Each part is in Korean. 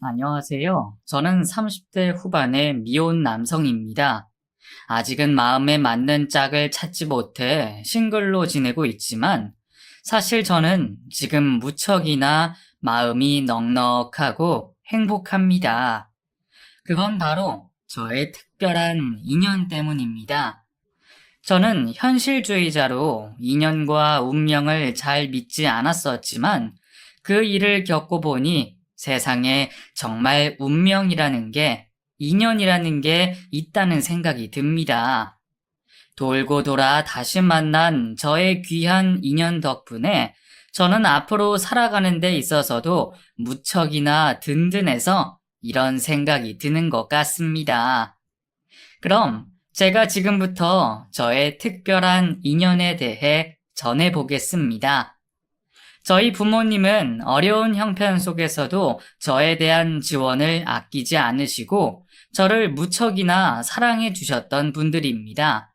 안녕하세요. 저는 30대 후반의 미혼 남성입니다. 아직은 마음에 맞는 짝을 찾지 못해 싱글로 지내고 있지만 사실 저는 지금 무척이나 마음이 넉넉하고 행복합니다. 그건 바로 저의 특별한 인연 때문입니다. 저는 현실주의자로 인연과 운명을 잘 믿지 않았었지만 그 일을 겪고 보니 세상에 정말 운명이라는 게, 인연이라는 게 있다는 생각이 듭니다. 돌고 돌아 다시 만난 저의 귀한 인연 덕분에 저는 앞으로 살아가는 데 있어서도 무척이나 든든해서 이런 생각이 드는 것 같습니다. 그럼 제가 지금부터 저의 특별한 인연에 대해 전해보겠습니다. 저희 부모님은 어려운 형편 속에서도 저에 대한 지원을 아끼지 않으시고 저를 무척이나 사랑해 주셨던 분들입니다.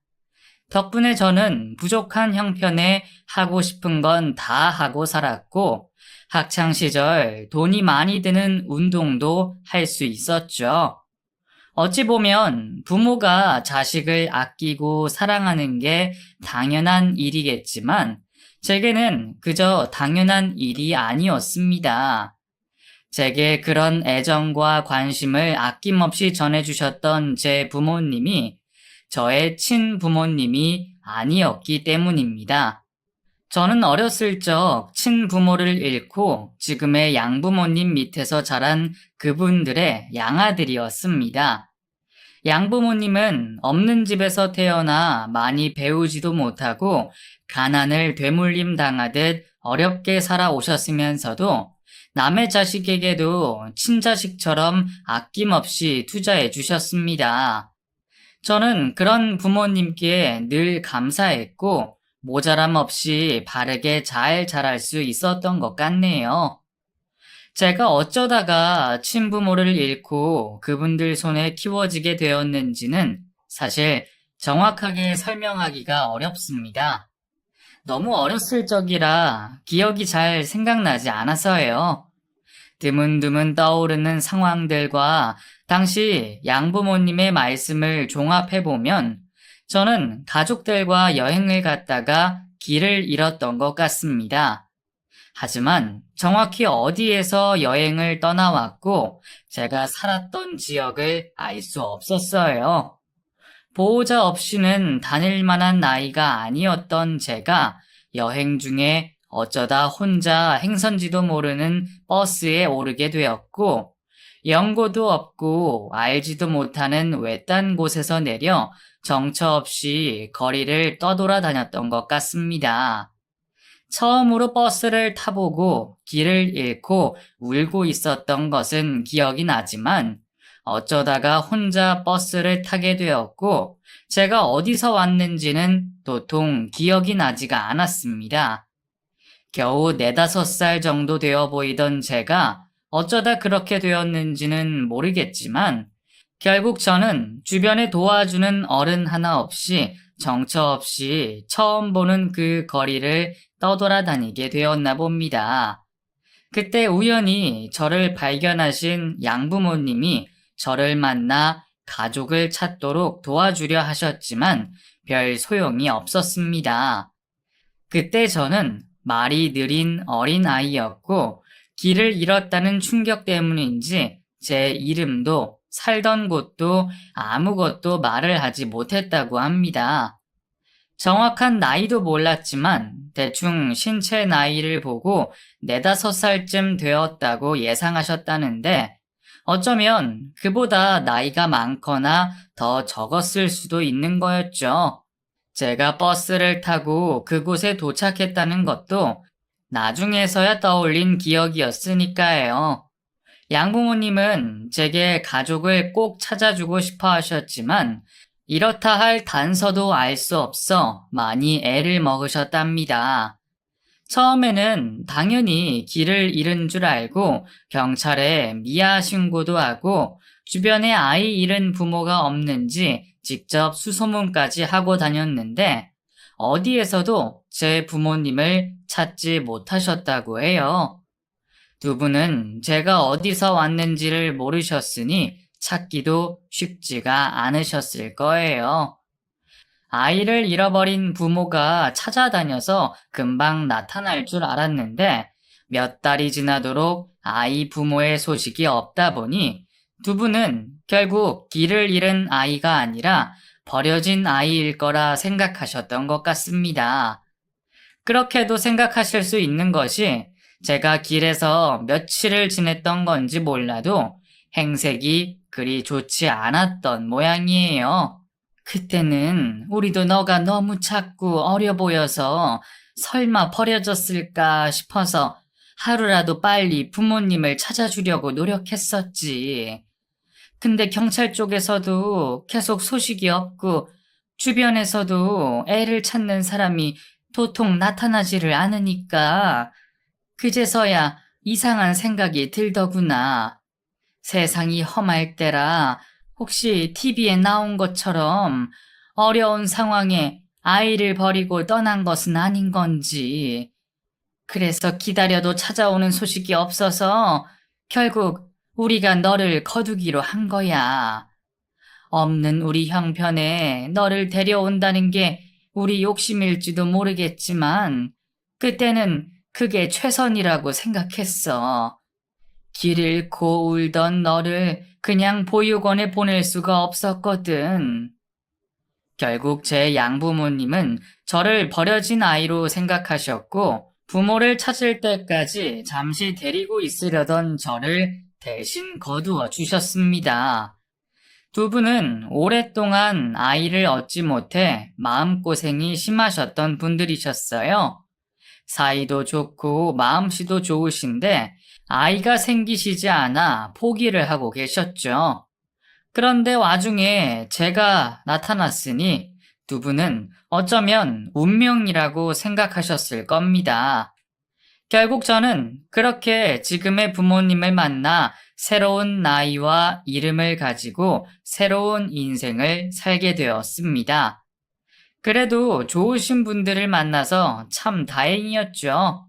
덕분에 저는 부족한 형편에 하고 싶은 건 다 하고 살았고 학창 시절 돈이 많이 드는 운동도 할 수 있었죠. 어찌 보면 부모가 자식을 아끼고 사랑하는 게 당연한 일이겠지만 제게는 그저 당연한 일이 아니었습니다. 제게 그런 애정과 관심을 아낌없이 전해주셨던 제 부모님이 저의 친부모님이 아니었기 때문입니다. 저는 어렸을 적 친부모를 잃고 지금의 양부모님 밑에서 자란 그분들의 양아들이었습니다. 양부모님은 없는 집에서 태어나 많이 배우지도 못하고 가난을 되물림 당하듯 어렵게 살아오셨으면서도 남의 자식에게도 친자식처럼 아낌없이 투자해 주셨습니다. 저는 그런 부모님께 늘 감사했고 모자람 없이 바르게 잘 자랄 수 있었던 것 같네요. 제가 어쩌다가 친부모를 잃고 그분들 손에 키워지게 되었는지는 사실 정확하게 설명하기가 어렵습니다. 너무 어렸을 적이라 기억이 잘 생각나지 않아서예요. 드문드문 떠오르는 상황들과 당시 양부모님의 말씀을 종합해보면 저는 가족들과 여행을 갔다가 길을 잃었던 것 같습니다. 하지만 정확히 어디에서 여행을 떠나왔고 제가 살았던 지역을 알 수 없었어요. 보호자 없이는 다닐 만한 나이가 아니었던 제가 여행 중에 어쩌다 혼자 행선지도 모르는 버스에 오르게 되었고 연고도 없고 알지도 못하는 외딴 곳에서 내려 정처 없이 거리를 떠돌아다녔던 것 같습니다. 처음으로 버스를 타보고 길을 잃고 울고 있었던 것은 기억이 나지만 어쩌다가 혼자 버스를 타게 되었고 제가 어디서 왔는지는 도통 기억이 나지가 않았습니다. 겨우 4~5살 정도 되어 보이던 제가 어쩌다 그렇게 되었는지는 모르겠지만 결국 저는 주변에 도와주는 어른 하나 없이 정처 없이 처음 보는 그 거리를 떠돌아다니게 되었나 봅니다. 그때 우연히 저를 발견하신 양부모님이 저를 만나 가족을 찾도록 도와주려 하셨지만 별 소용이 없었습니다. 그때 저는 말이 느린 어린아이였고 길을 잃었다는 충격 때문인지 제 이름도 살던 곳도 아무것도 말을 하지 못했다고 합니다. 정확한 나이도 몰랐지만 대충 신체 나이를 보고 4~5살쯤 되었다고 예상하셨다는데 어쩌면 그보다 나이가 많거나 더 적었을 수도 있는 거였죠. 제가 버스를 타고 그곳에 도착했다는 것도 나중에서야 떠올린 기억이었으니까요. 양부모님은 제게 가족을 꼭 찾아주고 싶어 하셨지만 이렇다 할 단서도 알 수 없어 많이 애를 먹으셨답니다. 처음에는 당연히 길을 잃은 줄 알고 경찰에 미아 신고도 하고 주변에 아이 잃은 부모가 없는지 직접 수소문까지 하고 다녔는데 어디에서도 제 부모님을 찾지 못하셨다고 해요. 두 분은 제가 어디서 왔는지를 모르셨으니 찾기도 쉽지가 않으셨을 거예요. 아이를 잃어버린 부모가 찾아다녀서 금방 나타날 줄 알았는데 몇 달이 지나도록 아이 부모의 소식이 없다 보니 두 분은 결국 길을 잃은 아이가 아니라 버려진 아이일 거라 생각하셨던 것 같습니다. 그렇게도 생각하실 수 있는 것이 제가 길에서 며칠을 지냈던 건지 몰라도 행색이 그리 좋지 않았던 모양이에요. 그때는 우리도 너가 너무 작고 어려 보여서 설마 버려졌을까 싶어서 하루라도 빨리 부모님을 찾아주려고 노력했었지. 근데 경찰 쪽에서도 계속 소식이 없고 주변에서도 애를 찾는 사람이 도통 나타나지를 않으니까 그제서야 이상한 생각이 들더구나. 세상이 험할 때라 혹시 TV에 나온 것처럼 어려운 상황에 아이를 버리고 떠난 것은 아닌 건지. 그래서 기다려도 찾아오는 소식이 없어서 결국 우리가 너를 거두기로 한 거야. 없는 우리 형편에 너를 데려온다는 게 우리 욕심일지도 모르겠지만 그때는 그게 최선이라고 생각했어. 길 잃고 울던 너를 그냥 보육원에 보낼 수가 없었거든. 결국 제 양부모님은 저를 버려진 아이로 생각하셨고 부모를 찾을 때까지 잠시 데리고 있으려던 저를 대신 거두어 주셨습니다. 두 분은 오랫동안 아이를 얻지 못해 마음고생이 심하셨던 분들이셨어요. 사이도 좋고 마음씨도 좋으신데 아이가 생기시지 않아 포기를 하고 계셨죠. 그런데 와중에 제가 나타났으니 두 분은 어쩌면 운명이라고 생각하셨을 겁니다. 결국 저는 그렇게 지금의 부모님을 만나 새로운 나이와 이름을 가지고 새로운 인생을 살게 되었습니다. 그래도 좋으신 분들을 만나서 참 다행이었죠.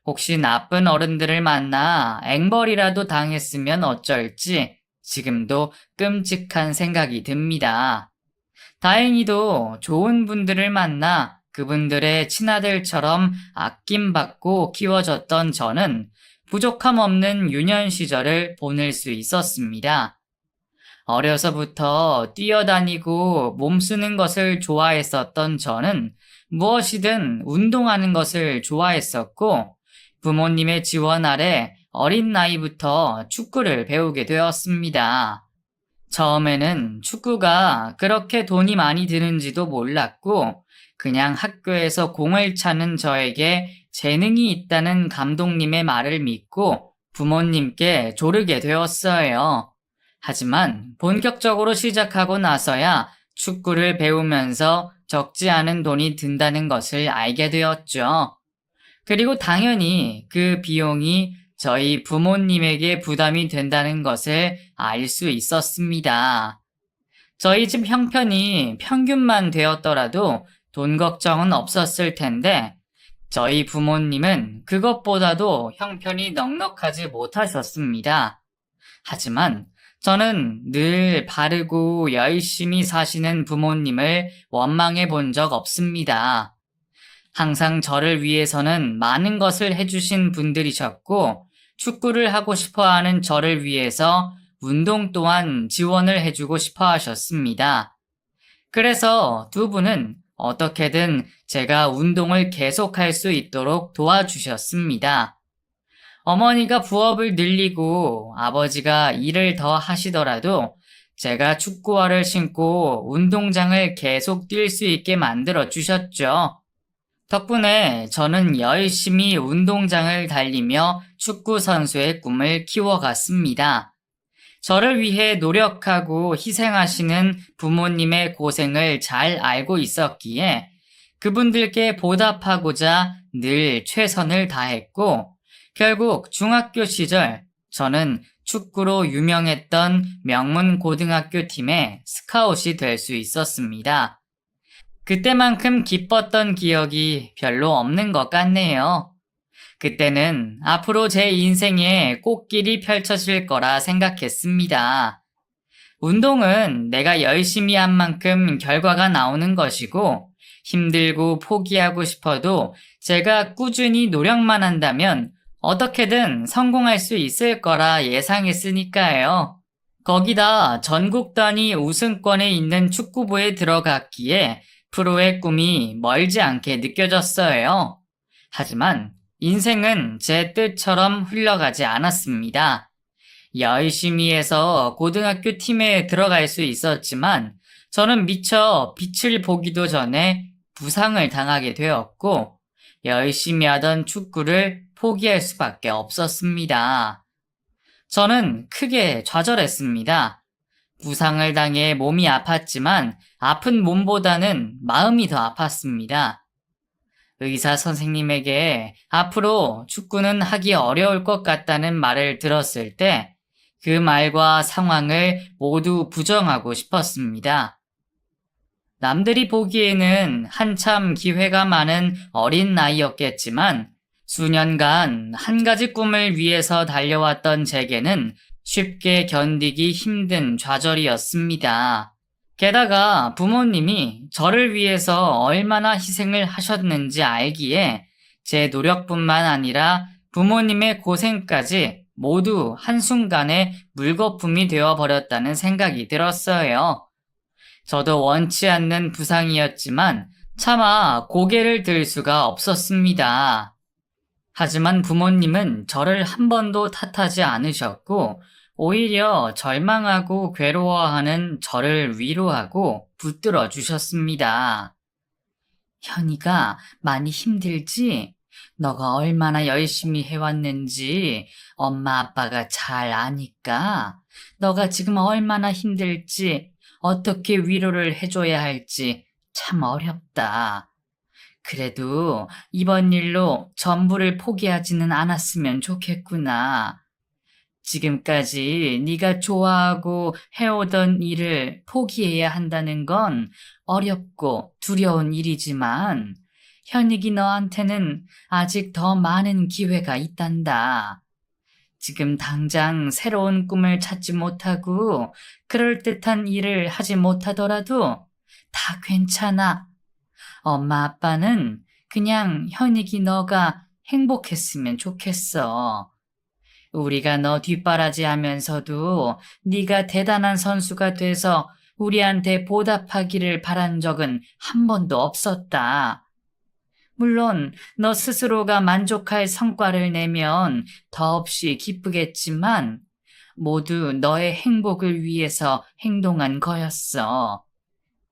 혹시 나쁜 어른들을 만나 앵벌이라도 당했으면 어쩔지 지금도 끔찍한 생각이 듭니다. 다행히도 좋은 분들을 만나 그분들의 친아들처럼 아낌받고 키워졌던 저는 부족함 없는 유년 시절을 보낼 수 있었습니다. 어려서부터 뛰어다니고 몸쓰는 것을 좋아했었던 저는 무엇이든 운동하는 것을 좋아했었고 부모님의 지원 아래 어린 나이부터 축구를 배우게 되었습니다. 처음에는 축구가 그렇게 돈이 많이 드는지도 몰랐고 그냥 학교에서 공을 차는 저에게 재능이 있다는 감독님의 말을 믿고 부모님께 조르게 되었어요. 하지만 본격적으로 시작하고 나서야 축구를 배우면서 적지 않은 돈이 든다는 것을 알게 되었죠. 그리고 당연히 그 비용이 저희 부모님에게 부담이 된다는 것을 알 수 있었습니다. 저희 집 형편이 평균만 되었더라도 돈 걱정은 없었을 텐데 저희 부모님은 그것보다도 형편이 넉넉하지 못하셨습니다. 하지만 저는 늘 바르고 열심히 사시는 부모님을 원망해 본 적 없습니다. 항상 저를 위해서는 많은 것을 해주신 분들이셨고 축구를 하고 싶어 하는 저를 위해서 운동 또한 지원을 해주고 싶어 하셨습니다. 그래서 두 분은 어떻게든 제가 운동을 계속할 수 있도록 도와주셨습니다. 어머니가 부업을 늘리고 아버지가 일을 더 하시더라도 제가 축구화를 신고 운동장을 계속 뛸 수 있게 만들어 주셨죠. 덕분에 저는 열심히 운동장을 달리며 축구 선수의 꿈을 키워갔습니다. 저를 위해 노력하고 희생하시는 부모님의 고생을 잘 알고 있었기에 그분들께 보답하고자 늘 최선을 다했고 결국 중학교 시절 저는 축구로 유명했던 명문 고등학교 팀의 스카웃이 될 수 있었습니다. 그때만큼 기뻤던 기억이 별로 없는 것 같네요. 그때는 앞으로 제 인생에 꽃길이 펼쳐질 거라 생각했습니다. 운동은 내가 열심히 한 만큼 결과가 나오는 것이고, 힘들고 포기하고 싶어도 제가 꾸준히 노력만 한다면 어떻게든 성공할 수 있을 거라 예상했으니까요. 거기다 전국 단위 우승권에 있는 축구부에 들어갔기에 프로의 꿈이 멀지 않게 느껴졌어요. 하지만 인생은 제 뜻처럼 흘러가지 않았습니다. 열심히 해서 고등학교 팀에 들어갈 수 있었지만 저는 미처 빛을 보기도 전에 부상을 당하게 되었고 열심히 하던 축구를 포기할 수밖에 없었습니다. 저는 크게 좌절했습니다. 부상을 당해 몸이 아팠지만 아픈 몸보다는 마음이 더 아팠습니다. 의사 선생님에게 앞으로 축구는 하기 어려울 것 같다는 말을 들었을 때 그 말과 상황을 모두 부정하고 싶었습니다. 남들이 보기에는 한참 기회가 많은 어린 나이였겠지만 수년간 한 가지 꿈을 위해서 달려왔던 제게는 쉽게 견디기 힘든 좌절이었습니다. 게다가 부모님이 저를 위해서 얼마나 희생을 하셨는지 알기에 제 노력뿐만 아니라 부모님의 고생까지 모두 한순간에 물거품이 되어버렸다는 생각이 들었어요. 저도 원치 않는 부상이었지만 차마 고개를 들 수가 없었습니다. 하지만 부모님은 저를 한 번도 탓하지 않으셨고 오히려 절망하고 괴로워하는 저를 위로하고 붙들어 주셨습니다. 현이가 많이 힘들지? 너가 얼마나 열심히 해왔는지 엄마 아빠가 잘 아니까 너가 지금 얼마나 힘들지 어떻게 위로를 해줘야 할지 참 어렵다. 그래도 이번 일로 전부를 포기하지는 않았으면 좋겠구나. 지금까지 네가 좋아하고 해오던 일을 포기해야 한다는 건 어렵고 두려운 일이지만 현익이 너한테는 아직 더 많은 기회가 있단다. 지금 당장 새로운 꿈을 찾지 못하고 그럴듯한 일을 하지 못하더라도 다 괜찮아. 엄마 아빠는 그냥 현익이 너가 행복했으면 좋겠어. 우리가 너 뒷바라지하면서도 네가 대단한 선수가 돼서 우리한테 보답하기를 바란 적은 한 번도 없었다. 물론 너 스스로가 만족할 성과를 내면 더없이 기쁘겠지만 모두 너의 행복을 위해서 행동한 거였어.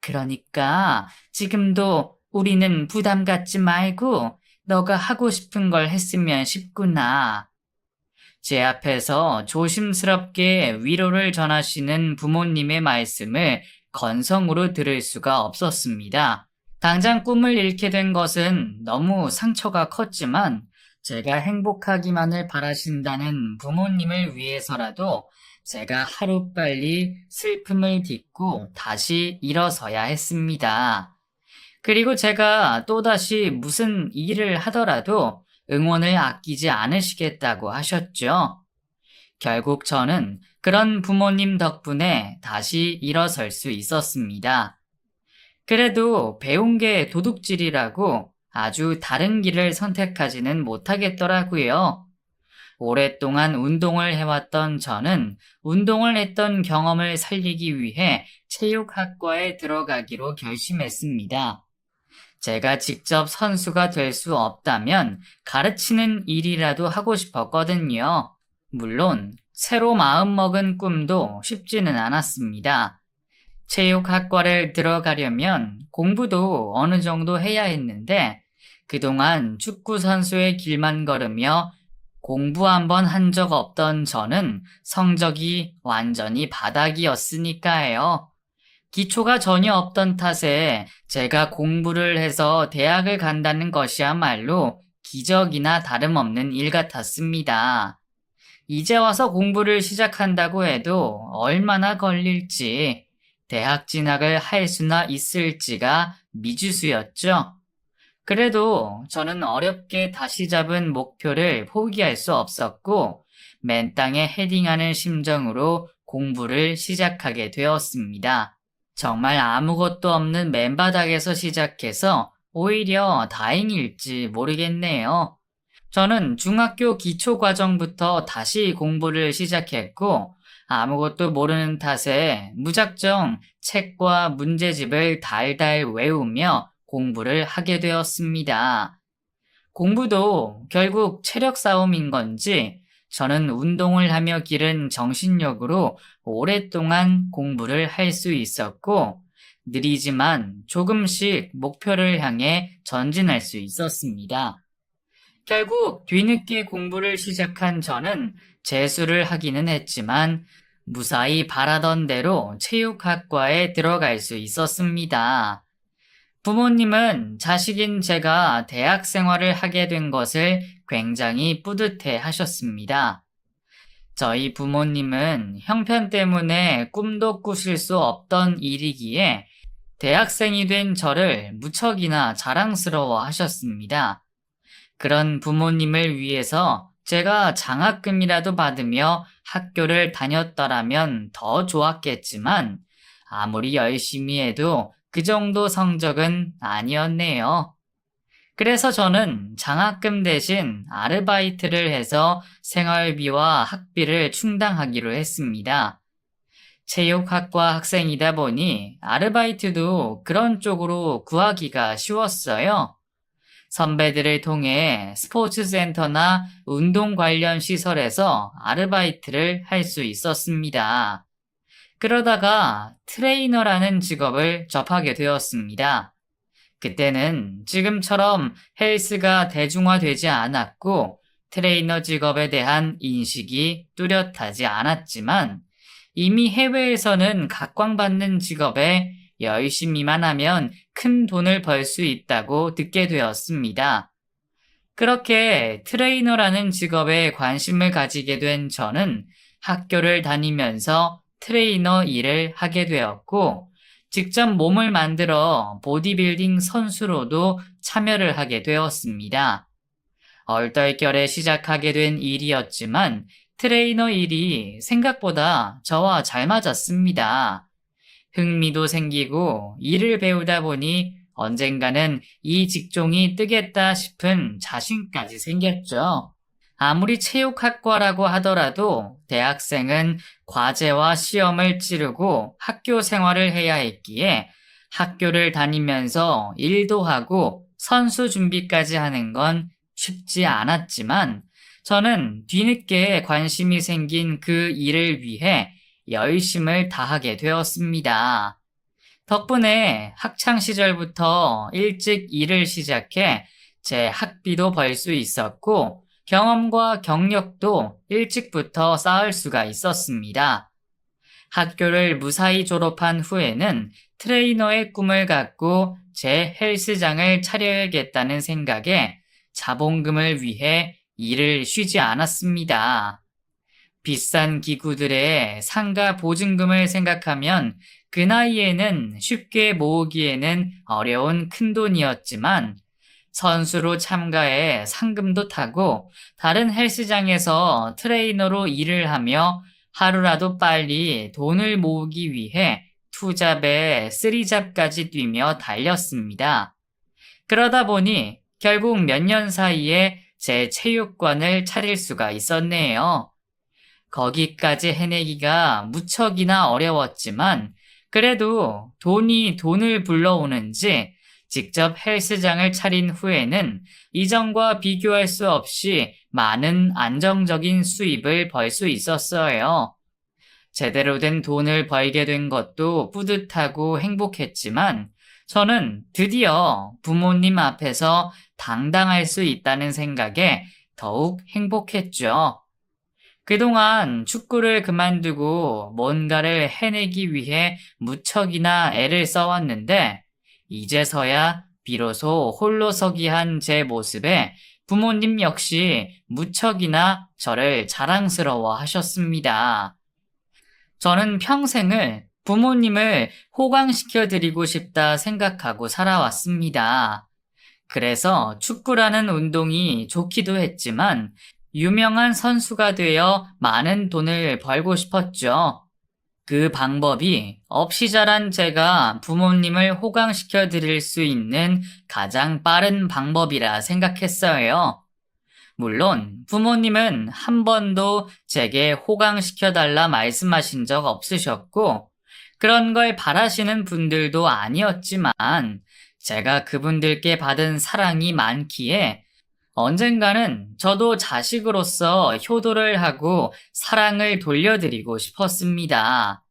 그러니까 지금도 우리는 부담 갖지 말고 너가 하고 싶은 걸 했으면 싶구나. 제 앞에서 조심스럽게 위로를 전하시는 부모님의 말씀을 건성으로 들을 수가 없었습니다. 당장 꿈을 잃게 된 것은 너무 상처가 컸지만 제가 행복하기만을 바라신다는 부모님을 위해서라도 제가 하루빨리 슬픔을 딛고 다시 일어서야 했습니다. 그리고 제가 또다시 무슨 일을 하더라도 응원을 아끼지 않으시겠다고 하셨죠. 결국 저는 그런 부모님 덕분에 다시 일어설 수 있었습니다. 그래도 배운 게 도둑질이라고 아주 다른 길을 선택하지는 못하겠더라고요. 오랫동안 운동을 해왔던 저는 운동을 했던 경험을 살리기 위해 체육학과에 들어가기로 결심했습니다. 제가 직접 선수가 될 수 없다면 가르치는 일이라도 하고 싶었거든요. 물론 새로 마음먹은 꿈도 쉽지는 않았습니다. 체육학과를 들어가려면 공부도 어느 정도 해야 했는데 그동안 축구 선수의 길만 걸으며 공부 한번 한 적 없던 저는 성적이 완전히 바닥이었으니까요. 기초가 전혀 없던 탓에 제가 공부를 해서 대학을 간다는 것이야말로 기적이나 다름없는 일 같았습니다. 이제 와서 공부를 시작한다고 해도 얼마나 걸릴지, 대학 진학을 할 수나 있을지가 미지수였죠. 그래도 저는 어렵게 다시 잡은 목표를 포기할 수 없었고, 맨 땅에 헤딩하는 심정으로 공부를 시작하게 되었습니다. 정말 아무것도 없는 맨바닥에서 시작해서 오히려 다행일지 모르겠네요. 저는 중학교 기초과정부터 다시 공부를 시작했고, 아무것도 모르는 탓에 무작정 책과 문제집을 달달 외우며 공부를 하게 되었습니다. 공부도 결국 체력 싸움인 건지 저는 운동을 하며 기른 정신력으로 오랫동안 공부를 할 수 있었고, 느리지만 조금씩 목표를 향해 전진할 수 있었습니다. 결국 뒤늦게 공부를 시작한 저는 재수를 하기는 했지만 무사히 바라던 대로 체육학과에 들어갈 수 있었습니다. 부모님은 자식인 제가 대학 생활을 하게 된 것을 굉장히 뿌듯해 하셨습니다. 저희 부모님은 형편 때문에 꿈도 꾸실 수 없던 일이기에 대학생이 된 저를 무척이나 자랑스러워 하셨습니다. 그런 부모님을 위해서 제가 장학금이라도 받으며 학교를 다녔더라면 더 좋았겠지만 아무리 열심히 해도 그 정도 성적은 아니었네요. 그래서 저는 장학금 대신 아르바이트를 해서 생활비와 학비를 충당하기로 했습니다. 체육학과 학생이다 보니 아르바이트도 그런 쪽으로 구하기가 쉬웠어요. 선배들을 통해 스포츠센터나 운동 관련 시설에서 아르바이트를 할 수 있었습니다. 그러다가 트레이너라는 직업을 접하게 되었습니다. 그때는 지금처럼 헬스가 대중화되지 않았고 트레이너 직업에 대한 인식이 뚜렷하지 않았지만 이미 해외에서는 각광받는 직업에 열심히만 하면 큰 돈을 벌 수 있다고 듣게 되었습니다. 그렇게 트레이너라는 직업에 관심을 가지게 된 저는 학교를 다니면서 트레이너 일을 하게 되었고, 직접 몸을 만들어 보디빌딩 선수로도 참여를 하게 되었습니다. 얼떨결에 시작하게 된 일이었지만 트레이너 일이 생각보다 저와 잘 맞았습니다. 흥미도 생기고 일을 배우다 보니 언젠가는 이 직종이 뜨겠다 싶은 자신까지 생겼죠. 아무리 체육학과라고 하더라도 대학생은 과제와 시험을 치르고 학교 생활을 해야 했기에 학교를 다니면서 일도 하고 선수 준비까지 하는 건 쉽지 않았지만 저는 뒤늦게 관심이 생긴 그 일을 위해 열심을 다하게 되었습니다. 덕분에 학창시절부터 일찍 일을 시작해 제 학비도 벌 수 있었고 경험과 경력도 일찍부터 쌓을 수가 있었습니다. 학교를 무사히 졸업한 후에는 트레이너의 꿈을 갖고 제 헬스장을 차려야겠다는 생각에 자본금을 위해 일을 쉬지 않았습니다. 비싼 기구들의 상가 보증금을 생각하면 그 나이에는 쉽게 모으기에는 어려운 큰돈이었지만 선수로 참가해 상금도 타고 다른 헬스장에서 트레이너로 일을 하며 하루라도 빨리 돈을 모으기 위해 투잡에 쓰리잡까지 뛰며 달렸습니다. 그러다 보니 결국 몇 년 사이에 제 체육관을 차릴 수가 있었네요. 거기까지 해내기가 무척이나 어려웠지만 그래도 돈이 돈을 불러오는지 직접 헬스장을 차린 후에는 이전과 비교할 수 없이 많은 안정적인 수입을 벌 수 있었어요. 제대로 된 돈을 벌게 된 것도 뿌듯하고 행복했지만 저는 드디어 부모님 앞에서 당당할 수 있다는 생각에 더욱 행복했죠. 그동안 축구를 그만두고 뭔가를 해내기 위해 무척이나 애를 써왔는데 이제서야 비로소 홀로서기한 제 모습에 부모님 역시 무척이나 저를 자랑스러워 하셨습니다. 저는 평생을 부모님을 호강시켜 드리고 싶다 생각하고 살아왔습니다. 그래서 축구라는 운동이 좋기도 했지만 유명한 선수가 되어 많은 돈을 벌고 싶었죠. 그 방법이 없이 자란 제가 부모님을 호강시켜 드릴 수 있는 가장 빠른 방법이라 생각했어요. 물론 부모님은 한 번도 제게 호강시켜 달라 말씀하신 적 없으셨고 그런 걸 바라시는 분들도 아니었지만 제가 그분들께 받은 사랑이 많기에 언젠가는 저도 자식으로서 효도를 하고 사랑을 돌려드리고 싶었습니다.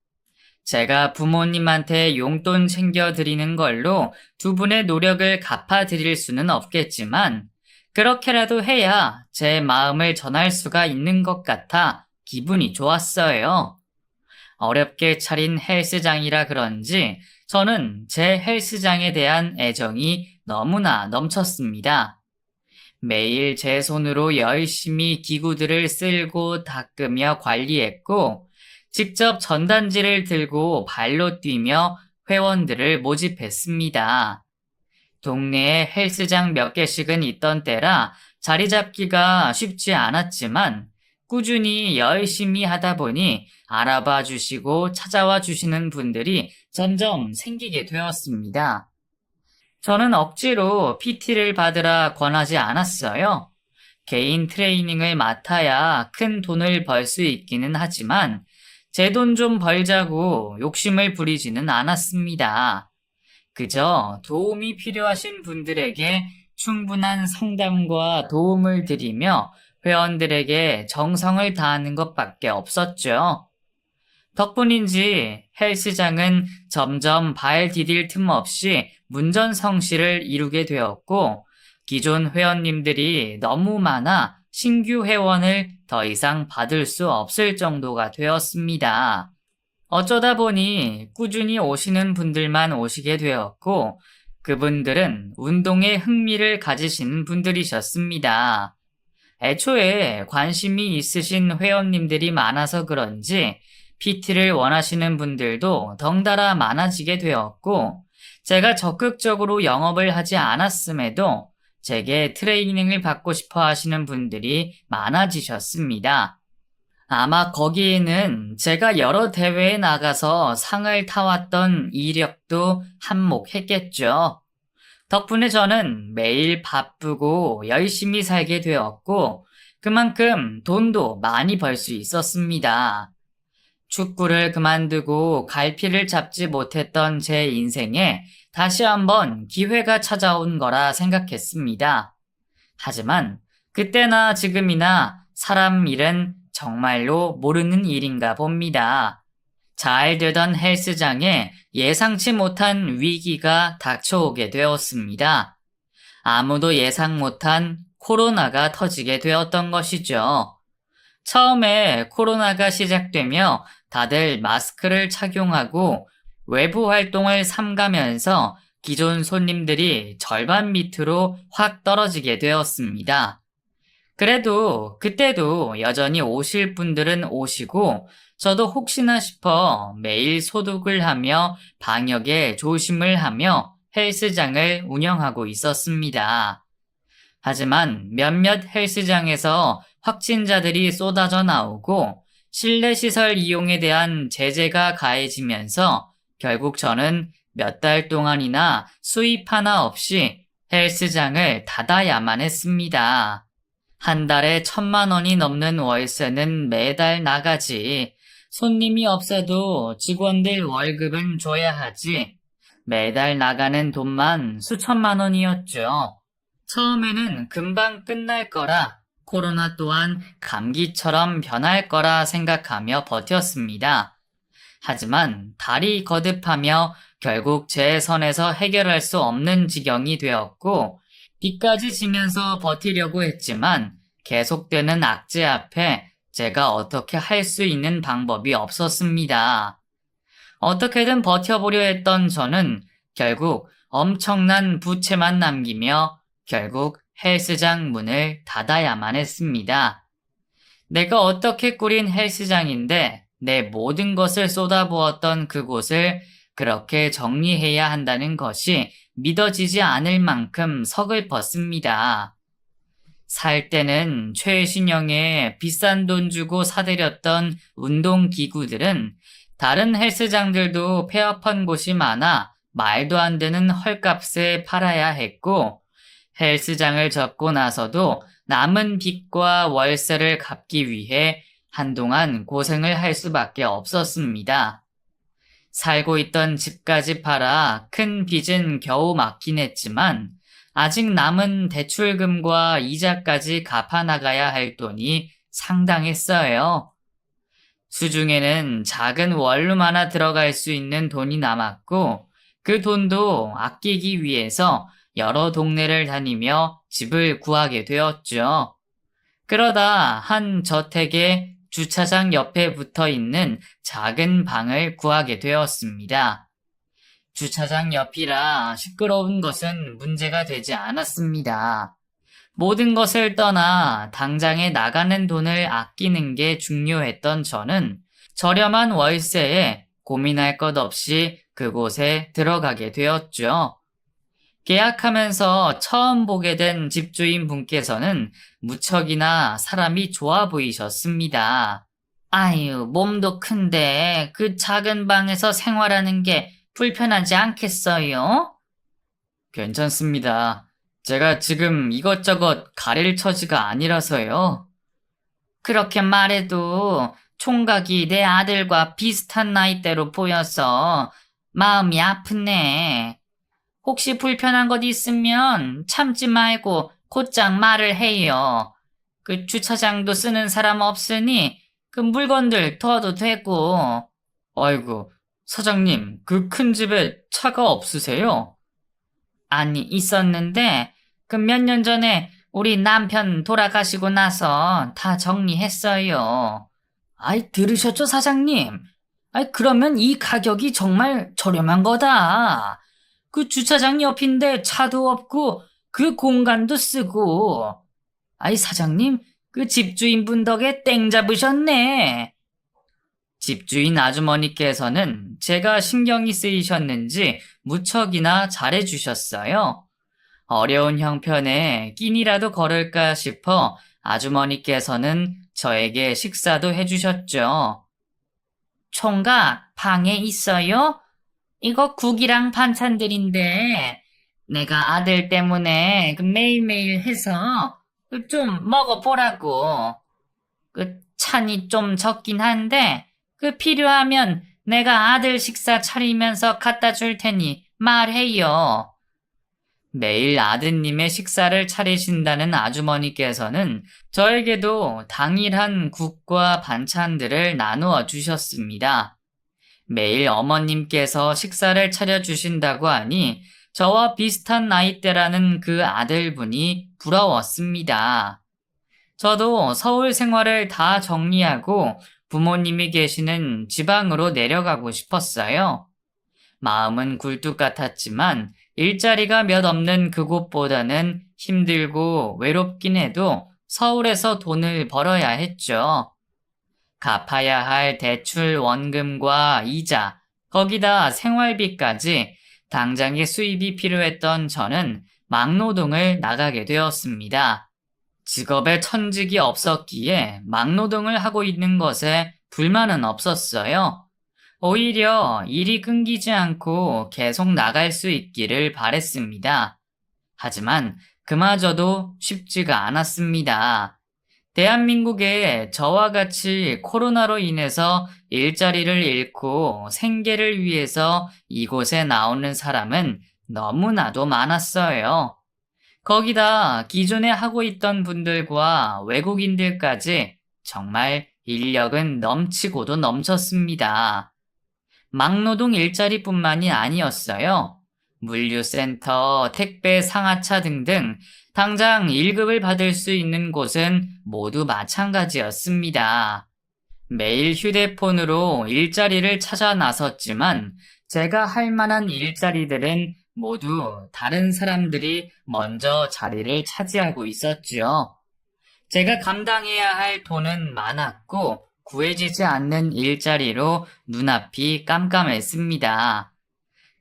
제가 부모님한테 용돈 챙겨드리는 걸로 두 분의 노력을 갚아드릴 수는 없겠지만 그렇게라도 해야 제 마음을 전할 수가 있는 것 같아 기분이 좋았어요. 어렵게 차린 헬스장이라 그런지 저는 제 헬스장에 대한 애정이 너무나 넘쳤습니다. 매일 제 손으로 열심히 기구들을 쓸고 닦으며 관리했고, 직접 전단지를 들고 발로 뛰며 회원들을 모집했습니다. 동네에 헬스장 몇 개씩은 있던 때라 자리 잡기가 쉽지 않았지만, 꾸준히 열심히 하다 보니 알아봐 주시고 찾아와 주시는 분들이 점점 생기게 되었습니다. 저는 억지로 PT를 받으라 권하지 않았어요. 개인 트레이닝을 맡아야 큰 돈을 벌 수 있기는 하지만 제 돈 좀 벌자고 욕심을 부리지는 않았습니다. 그저 도움이 필요하신 분들에게 충분한 상담과 도움을 드리며 회원들에게 정성을 다하는 것밖에 없었죠. 덕분인지 헬스장은 점점 발 디딜 틈 없이 문전성시를 이루게 되었고 기존 회원님들이 너무 많아 신규 회원을 더 이상 받을 수 없을 정도가 되었습니다. 어쩌다 보니 꾸준히 오시는 분들만 오시게 되었고 그분들은 운동에 흥미를 가지시는 분들이셨습니다. 애초에 관심이 있으신 회원님들이 많아서 그런지 PT를 원하시는 분들도 덩달아 많아지게 되었고 제가 적극적으로 영업을 하지 않았음에도 제게 트레이닝을 받고 싶어 하시는 분들이 많아지셨습니다. 아마 거기에는 제가 여러 대회에 나가서 상을 타왔던 이력도 한몫했겠죠. 덕분에 저는 매일 바쁘고 열심히 살게 되었고 그만큼 돈도 많이 벌 수 있었습니다. 축구를 그만두고 갈피를 잡지 못했던 제 인생에 다시 한번 기회가 찾아온 거라 생각했습니다. 하지만 그때나 지금이나 사람 일은 정말로 모르는 일인가 봅니다. 잘 되던 헬스장에 예상치 못한 위기가 닥쳐오게 되었습니다. 아무도 예상 못한 코로나가 터지게 되었던 것이죠. 처음에 코로나가 시작되며 다들 마스크를 착용하고 외부 활동을 삼가면서 기존 손님들이 절반 밑으로 확 떨어지게 되었습니다. 그래도 그때도 여전히 오실 분들은 오시고 저도 혹시나 싶어 매일 소독을 하며 방역에 조심을 하며 헬스장을 운영하고 있었습니다. 하지만 몇몇 헬스장에서 확진자들이 쏟아져 나오고 실내시설 이용에 대한 제재가 가해지면서 결국 저는 몇 달 동안이나 수입 하나 없이 헬스장을 닫아야만 했습니다. 한 달에 1,000만 원이 넘는 월세는 매달 나가지. 손님이 없어도 직원들 월급은 줘야 하지. 매달 나가는 돈만 수천만 원이었죠. 처음에는 금방 끝날 거라 코로나 또한 감기처럼 변할 거라 생각하며 버텼습니다. 하지만 달이 거듭하며 결국 제 선에서 해결할 수 없는 지경이 되었고 빚까지 지면서 버티려고 했지만 계속되는 악재 앞에 제가 어떻게 할 수 있는 방법이 없었습니다. 어떻게든 버텨보려 했던 저는 결국 엄청난 부채만 남기며 결국 헬스장 문을 닫아야만 했습니다. 내가 어떻게 꾸린 헬스장인데 내 모든 것을 쏟아부었던 그곳을 그렇게 정리해야 한다는 것이 믿어지지 않을 만큼 서글펐습니다. 살 때는 최신형의 비싼 돈 주고 사들였던 운동기구들은 다른 헬스장들도 폐업한 곳이 많아 말도 안 되는 헐값에 팔아야 했고, 헬스장을 접고 나서도 남은 빚과 월세를 갚기 위해 한동안 고생을 할 수밖에 없었습니다. 살고 있던 집까지 팔아 큰 빚은 겨우 막긴 했지만 아직 남은 대출금과 이자까지 갚아나가야 할 돈이 상당했어요. 수중에는 작은 원룸 하나 들어갈 수 있는 돈이 남았고 그 돈도 아끼기 위해서 여러 동네를 다니며 집을 구하게 되었죠. 그러다 한 저택의 주차장 옆에 붙어 있는 작은 방을 구하게 되었습니다. 주차장 옆이라 시끄러운 것은 문제가 되지 않았습니다. 모든 것을 떠나 당장에 나가는 돈을 아끼는 게 중요했던 저는 저렴한 월세에 고민할 것 없이 그곳에 들어가게 되었죠. 계약하면서 처음 보게 된 집주인 분께서는 무척이나 사람이 좋아 보이셨습니다. 아유, 몸도 큰데 그 작은 방에서 생활하는 게 불편하지 않겠어요? 괜찮습니다. 제가 지금 이것저것 가릴 처지가 아니라서요. 그렇게 말해도 총각이 내 아들과 비슷한 나이대로 보여서 마음이 아프네. 혹시 불편한 것 있으면 참지 말고 곧장 말을 해요. 그 주차장도 쓰는 사람 없으니 그 물건들 둬도 되고. 아이고, 사장님, 그 큰 집에 차가 없으세요? 아니, 있었는데 그 몇 년 전에 우리 남편 돌아가시고 나서 다 정리했어요. 아이, 들으셨죠, 사장님? 아이, 그러면 이 가격이 정말 저렴한 거다. 그 주차장 옆인데 차도 없고 그 공간도 쓰고. 아이, 사장님, 그 집주인분 덕에 땡 잡으셨네. 집주인 아주머니께서는 제가 신경이 쓰이셨는지 무척이나 잘해주셨어요. 어려운 형편에 끼니라도 걸을까 싶어 아주머니께서는 저에게 식사도 해주셨죠. 총각, 방에 있어요? 이거 국이랑 반찬들인데 내가 아들 때문에 그 매일매일 해서 좀 먹어보라고. 그 찬이 좀 적긴 한데 그 필요하면 내가 아들 식사 차리면서 갖다 줄 테니 말해요. 매일 아드님의 식사를 차리신다는 아주머니께서는 저에게도 당일한 국과 반찬들을 나누어 주셨습니다. 매일 어머님께서 식사를 차려주신다고 하니 저와 비슷한 나이대라는 그 아들분이 부러웠습니다. 저도 서울 생활을 다 정리하고 부모님이 계시는 지방으로 내려가고 싶었어요. 마음은 굴뚝 같았지만 일자리가 몇 없는 그곳보다는 힘들고 외롭긴 해도 서울에서 돈을 벌어야 했죠. 갚아야 할 대출 원금과 이자, 거기다 생활비까지 당장의 수입이 필요했던 저는 막노동을 나가게 되었습니다. 직업에 천직이 없었기에 막노동을 하고 있는 것에 불만은 없었어요. 오히려 일이 끊기지 않고 계속 나갈 수 있기를 바랬습니다. 하지만 그마저도 쉽지가 않았습니다. 대한민국에 저와 같이 코로나로 인해서 일자리를 잃고 생계를 위해서 이곳에 나오는 사람은 너무나도 많았어요. 거기다 기존에 하고 있던 분들과 외국인들까지 정말 인력은 넘치고도 넘쳤습니다. 막노동 일자리뿐만이 아니었어요. 물류센터, 택배, 상하차 등등 당장 1급을 받을 수 있는 곳은 모두 마찬가지였습니다. 매일 휴대폰으로 일자리를 찾아 나섰지만 제가 할 만한 일자리들은 모두 다른 사람들이 먼저 자리를 차지하고 있었죠. 제가 감당해야 할 돈은 많았고 구해지지 않는 일자리로 눈앞이 깜깜했습니다.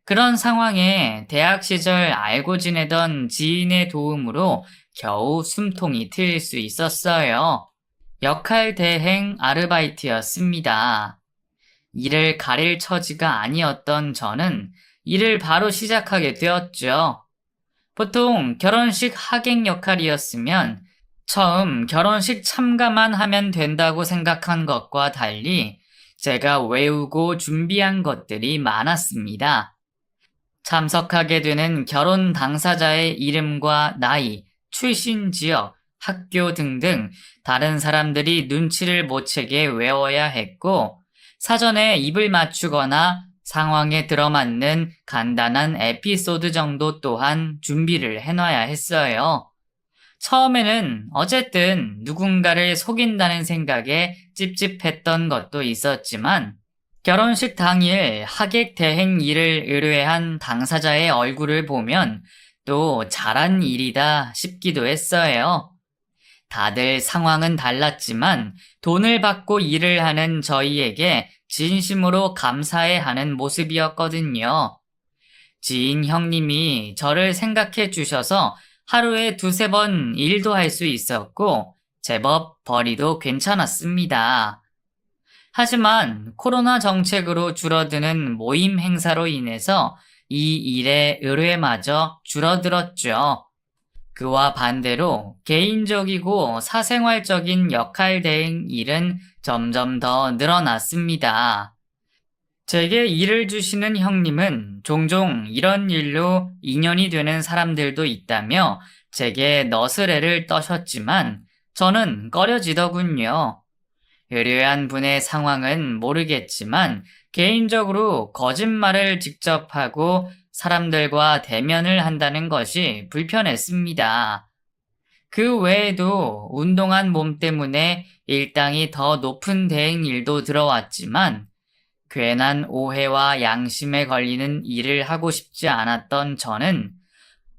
그런 상황에 대학 시절 알고 지내던 지인의 도움으로 겨우 숨통이 트일 수 있었어요. 역할 대행 아르바이트였습니다. 일을 가릴 처지가 아니었던 저는 일을 바로 시작하게 되었죠. 보통 결혼식 하객 역할이었으면 처음 결혼식 참가만 하면 된다고 생각한 것과 달리 제가 외우고 준비한 것들이 많았습니다. 참석하게 되는 결혼 당사자의 이름과 나이, 출신 지역, 학교 등등 다른 사람들이 눈치를 못 채게 외워야 했고, 사전에 입을 맞추거나 상황에 들어맞는 간단한 에피소드 정도 또한 준비를 해놔야 했어요. 처음에는 어쨌든 누군가를 속인다는 생각에 찝찝했던 것도 있었지만, 결혼식 당일 하객 대행 일을 의뢰한 당사자의 얼굴을 보면 또 잘한 일이다 싶기도 했어요. 다들 상황은 달랐지만 돈을 받고 일을 하는 저희에게 진심으로 감사해 하는 모습이었거든요. 지인 형님이 저를 생각해 주셔서 하루에 두세 번 일도 할 수 있었고 제법 벌이도 괜찮았습니다. 하지만 코로나 정책으로 줄어드는 모임 행사로 인해서 이 일의 의뢰마저 줄어들었죠. 그와 반대로 개인적이고 사생활적인 역할 대행 일은 점점 더 늘어났습니다. 제게 일을 주시는 형님은 종종 이런 일로 인연이 되는 사람들도 있다며 제게 너스레를 떠셨지만 저는 꺼려지더군요. 의뢰한 분의 상황은 모르겠지만 개인적으로 거짓말을 직접 하고 사람들과 대면을 한다는 것이 불편했습니다. 그 외에도 운동한 몸 때문에 일당이 더 높은 대행 일도 들어왔지만 괜한 오해와 양심에 걸리는 일을 하고 싶지 않았던 저는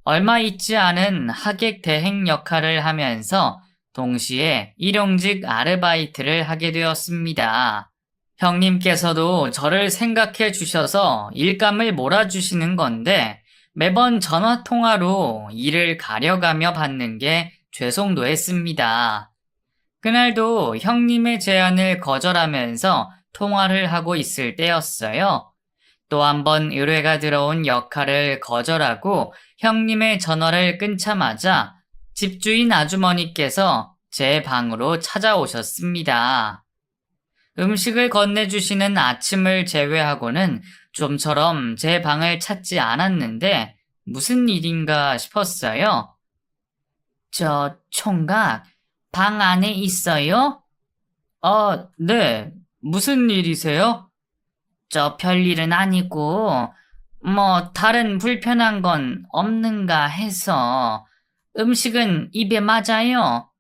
얼마 있지 않은 하객 대행 역할을 하면서 동시에 일용직 아르바이트를 하게 되었습니다. 형님께서도 저를 생각해 주셔서 일감을 몰아주시는 건데 매번 전화 통화로 일을 가려가며 받는 게 죄송도 했습니다. 그날도 형님의 제안을 거절하면서 통화를 하고 있을 때였어요. 또 한 번 의뢰가 들어온 역할을 거절하고 형님의 전화를 끊자마자 집주인 아주머니께서 제 방으로 찾아오셨습니다. 음식을 건네주시는 아침을 제외하고는 좀처럼 제 방을 찾지 않았는데 무슨 일인가 싶었어요. 저 총각, 방 안에 있어요? 네. 무슨 일이세요? 저 별일은 아니고, 다른 불편한 건 없는가 해서, 음식은 입에 맞아요?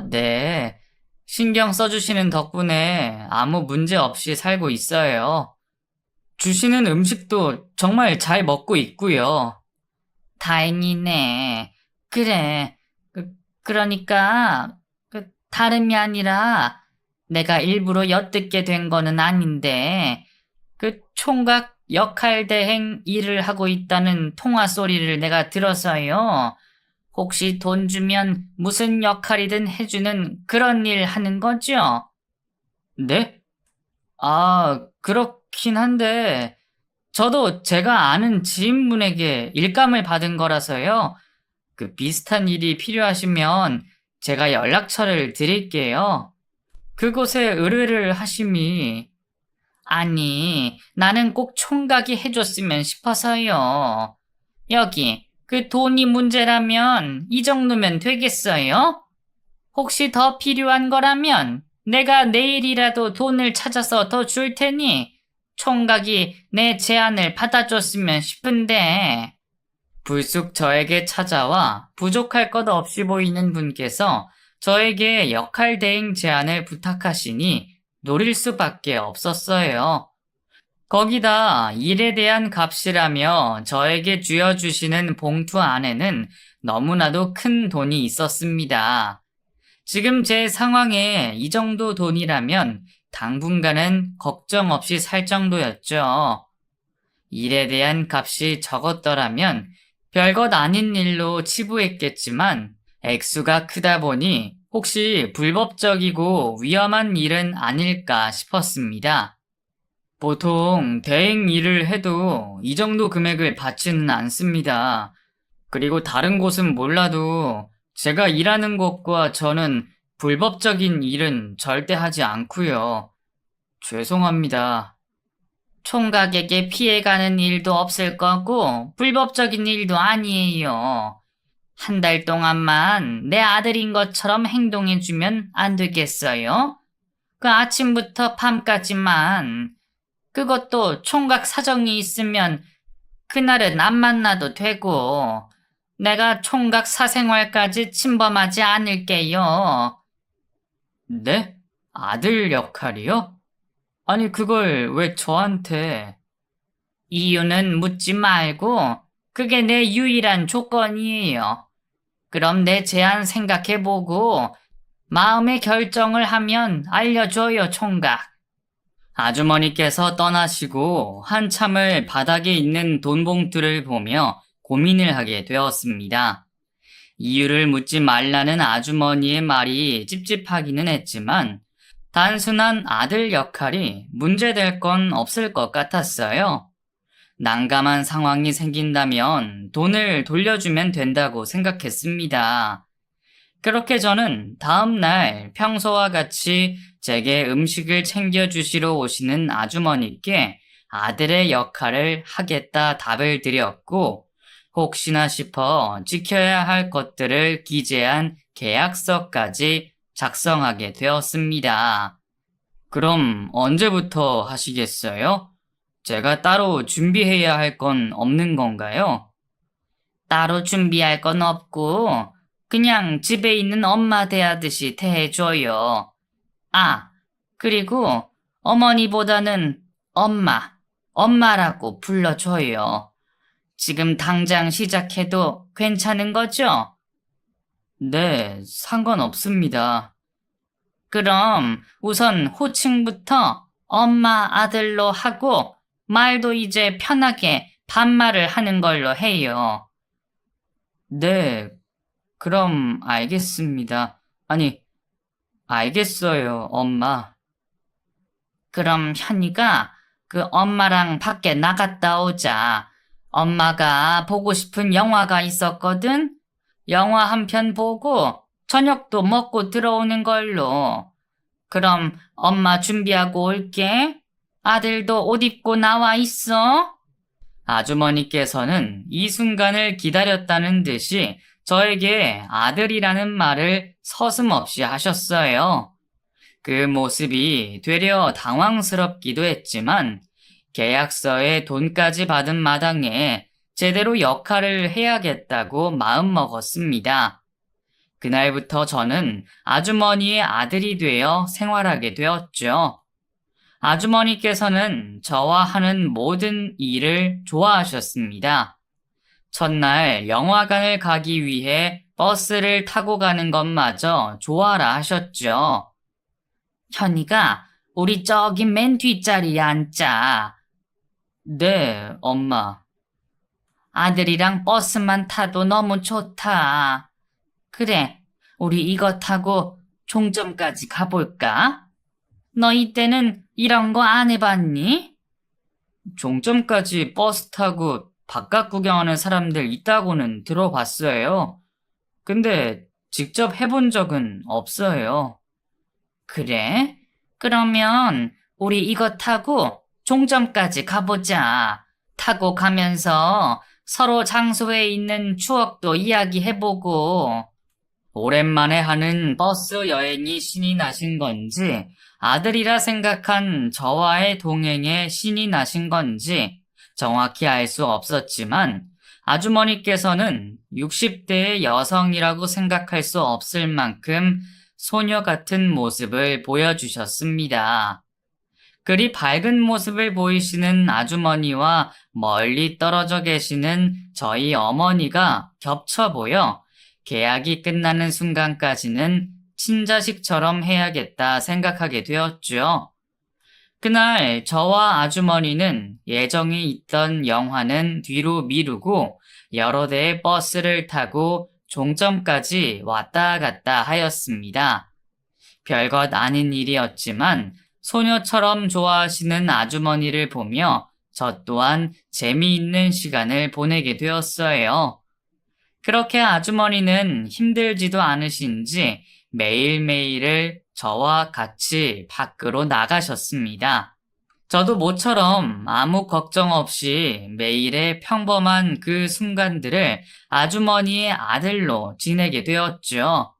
네. 신경 써주시는 덕분에 아무 문제 없이 살고 있어요. 주시는 음식도 정말 잘 먹고 있고요. 다행이네. 그래. 그러니까, 다름이 아니라, 내가 일부러 엿듣게 된 거는 아닌데, 총각 역할 대행 일을 하고 있다는 통화 소리를 내가 들어서요. 혹시 돈 주면 무슨 역할이든 해주는 그런 일 하는 거죠? 네? 그렇긴 한데, 저도 제가 아는 지인분에게 일감을 받은 거라서요. 비슷한 일이 필요하시면 제가 연락처를 드릴게요. 그곳에 의뢰를 하심이, 아니, 나는 꼭 총각이 해줬으면 싶어서요. 여기, 돈이 문제라면 이 정도면 되겠어요? 혹시 더 필요한 거라면 내가 내일이라도 돈을 찾아서 더 줄 테니 총각이 내 제안을 받아줬으면 싶은데. 불쑥 저에게 찾아와 부족할 것 없이 보이는 분께서 저에게 역할 대행 제안을 부탁하시니 노릴 수밖에 없었어요. 거기다 일에 대한 값이라며 저에게 쥐어주시는 봉투 안에는 너무나도 큰 돈이 있었습니다. 지금 제 상황에 이 정도 돈이라면 당분간은 걱정 없이 살 정도였죠. 일에 대한 값이 적었더라면 별것 아닌 일로 치부했겠지만 액수가 크다 보니 혹시 불법적이고 위험한 일은 아닐까 싶었습니다. 보통 대행 일을 해도 이 정도 금액을 받지는 않습니다. 그리고 다른 곳은 몰라도 제가 일하는 곳과 저는 불법적인 일은 절대 하지 않고요. 죄송합니다. 총각에게 피해가는 일도 없을 거고 불법적인 일도 아니에요. 한 달 동안만 내 아들인 것처럼 행동해주면 안 되겠어요? 그 아침부터 밤까지만. 그것도 총각 사정이 있으면 그날은 안 만나도 되고 내가 총각 사생활까지 침범하지 않을게요. 네? 아들 역할이요? 아니, 그걸 왜 저한테? 이유는 묻지 말고 그게 내 유일한 조건이에요. 그럼 내 제안 생각해보고 마음의 결정을 하면 알려줘요, 총각. 아주머니께서 떠나시고 한참을 바닥에 있는 돈 봉투를 보며 고민을 하게 되었습니다. 이유를 묻지 말라는 아주머니의 말이 찝찝하기는 했지만 단순한 아들 역할이 문제될 건 없을 것 같았어요. 난감한 상황이 생긴다면 돈을 돌려주면 된다고 생각했습니다. 그렇게 저는 다음날 평소와 같이 제게 음식을 챙겨주시러 오시는 아주머니께 아들의 역할을 하겠다 답을 드렸고, 혹시나 싶어 지켜야 할 것들을 기재한 계약서까지 작성하게 되었습니다. 그럼 언제부터 하시겠어요? 제가 따로 준비해야 할 건 없는 건가요? 따로 준비할 건 없고, 그냥 집에 있는 엄마 대하듯이 대해줘요. 아, 그리고 어머니보다는 엄마라고 불러줘요. 지금 당장 시작해도 괜찮은 거죠? 네, 상관없습니다. 그럼 우선 호칭부터 엄마 아들로 하고 말도 이제 편하게 반말을 하는 걸로 해요. 네, 그럼 알겠습니다. 아니, 알겠어요, 엄마. 그럼 현이가 그 엄마랑 밖에 나갔다 오자. 엄마가 보고 싶은 영화가 있었거든? 영화 한 편 보고 저녁도 먹고 들어오는 걸로. 그럼 엄마 준비하고 올게. 아들도 옷 입고 나와 있어. 아주머니께서는 이 순간을 기다렸다는 듯이 저에게 아들이라는 말을 서슴없이 하셨어요. 그 모습이 되려 당황스럽기도 했지만 계약서에 돈까지 받은 마당에 제대로 역할을 해야겠다고 마음먹었습니다. 그날부터 저는 아주머니의 아들이 되어 생활하게 되었죠. 아주머니께서는 저와 하는 모든 일을 좋아하셨습니다. 첫날 영화관을 가기 위해 버스를 타고 가는 것마저 좋아라 하셨죠. 현이가 우리 저기 맨 뒷자리에 앉자. 네, 엄마. 아들이랑 버스만 타도 너무 좋다. 그래, 우리 이거 타고 종점까지 가볼까? 너 이때는 이런 거 안 해봤니? 종점까지 버스 타고 바깥 구경하는 사람들 있다고는 들어봤어요. 근데 직접 해본 적은 없어요. 그래? 그러면 우리 이거 타고 종점까지 가보자. 타고 가면서 서로 장소에 있는 추억도 이야기해보고. 오랜만에 하는 버스 여행이 신이 나신 건지 아들이라 생각한 저와의 동행에 신이 나신 건지 정확히 알 수 없었지만 아주머니께서는 60대의 여성이라고 생각할 수 없을 만큼 소녀 같은 모습을 보여주셨습니다. 그리 밝은 모습을 보이시는 아주머니와 멀리 떨어져 계시는 저희 어머니가 겹쳐 보여 계약이 끝나는 순간까지는 친자식처럼 해야겠다 생각하게 되었죠. 그날 저와 아주머니는 예정에 있던 영화는 뒤로 미루고 여러 대의 버스를 타고 종점까지 왔다 갔다 하였습니다. 별것 아닌 일이었지만 소녀처럼 좋아하시는 아주머니를 보며 저 또한 재미있는 시간을 보내게 되었어요. 그렇게 아주머니는 힘들지도 않으신지 매일매일을 저와 같이 밖으로 나가셨습니다. 저도 모처럼 아무 걱정 없이 매일의 평범한 그 순간들을 아주머니의 아들로 지내게 되었죠.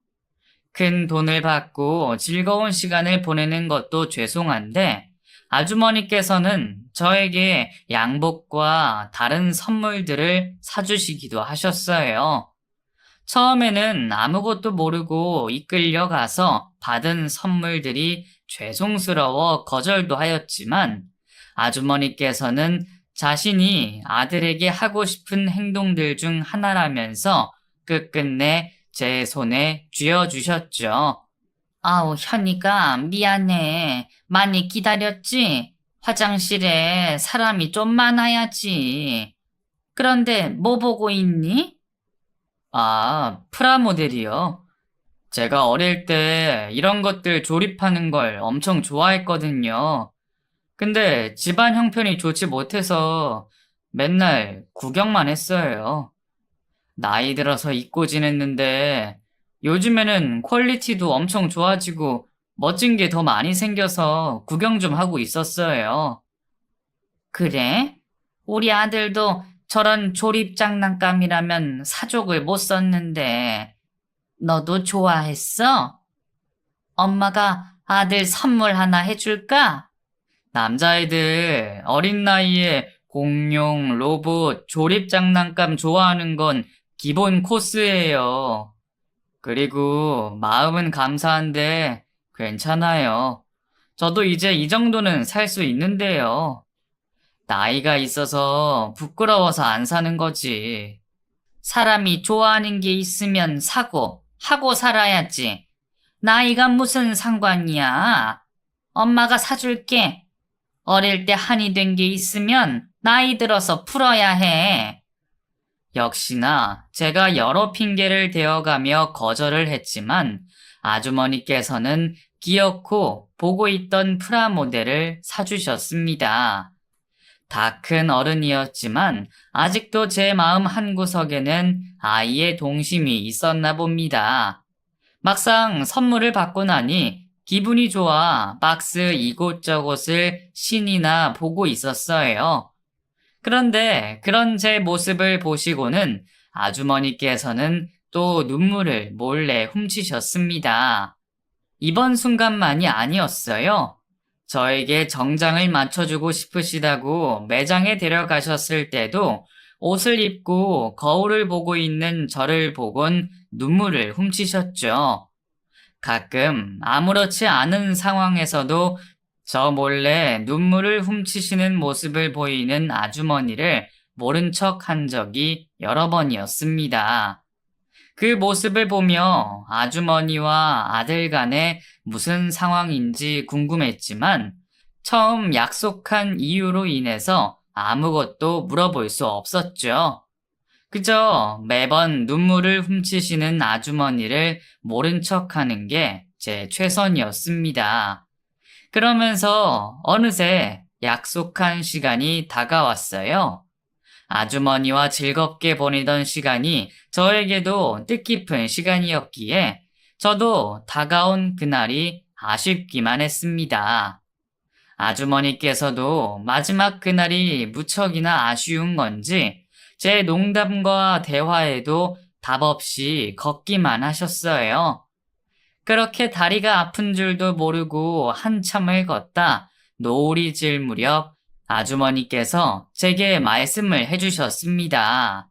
큰 돈을 받고 즐거운 시간을 보내는 것도 죄송한데 아주머니께서는 저에게 양복과 다른 선물들을 사주시기도 하셨어요. 처음에는 아무것도 모르고 이끌려 가서 받은 선물들이 죄송스러워 거절도 하였지만 아주머니께서는 자신이 아들에게 하고 싶은 행동들 중 하나라면서 끝끝내 제 손에 쥐어주셨죠. 아우, 현이가 미안해. 많이 기다렸지? 화장실에 사람이 좀 많아야지. 그런데 뭐 보고 있니? 아, 프라모델이요. 제가 어릴 때 이런 것들 조립하는 걸 엄청 좋아했거든요. 근데 집안 형편이 좋지 못해서 맨날 구경만 했어요. 나이 들어서 잊고 지냈는데 요즘에는 퀄리티도 엄청 좋아지고 멋진 게 더 많이 생겨서 구경 좀 하고 있었어요. 그래? 우리 아들도 저런 조립 장난감이라면 사족을 못 썼는데 너도 좋아했어? 엄마가 아들 선물 하나 해줄까? 남자애들 어린 나이에 공룡, 로봇, 조립 장난감 좋아하는 건 기본 코스예요. 그리고 마음은 감사한데 괜찮아요. 저도 이제 이 정도는 살 수 있는데요. 나이가 있어서 부끄러워서 안 사는 거지. 사람이 좋아하는 게 있으면 사고, 하고 살아야지. 나이가 무슨 상관이야? 엄마가 사줄게. 어릴 때 한이 된 게 있으면 나이 들어서 풀어야 해. 역시나 제가 여러 핑계를 대어가며 거절을 했지만 아주머니께서는 기어코 보고 있던 프라모델을 사주셨습니다. 다 큰 어른이었지만 아직도 제 마음 한구석에는 아이의 동심이 있었나 봅니다. 막상 선물을 받고 나니 기분이 좋아 박스 이곳저곳을 신이나 보고 있었어요. 그런데 그런 제 모습을 보시고는 아주머니께서는 또 눈물을 몰래 훔치셨습니다. 이번 순간만이 아니었어요. 저에게 정장을 맞춰주고 싶으시다고 매장에 데려가셨을 때도 옷을 입고 거울을 보고 있는 저를 보곤 눈물을 훔치셨죠. 가끔 아무렇지 않은 상황에서도 저 몰래 눈물을 훔치시는 모습을 보이는 아주머니를 모른 척 한 적이 여러 번이었습니다. 그 모습을 보며 아주머니와 아들 간에 무슨 상황인지 궁금했지만 처음 약속한 이유로 인해서 아무것도 물어볼 수 없었죠. 그저 매번 눈물을 훔치시는 아주머니를 모른 척 하는 게 제 최선이었습니다. 그러면서 어느새 약속한 시간이 다가왔어요. 아주머니와 즐겁게 보내던 시간이 저에게도 뜻깊은 시간이었기에 저도 다가온 그날이 아쉽기만 했습니다. 아주머니께서도 마지막 그날이 무척이나 아쉬운 건지 제 농담과 대화에도 답 없이 걷기만 하셨어요. 그렇게 다리가 아픈 줄도 모르고 한참을 걷다 노을이 질 무렵 아주머니께서 제게 말씀을 해주셨습니다.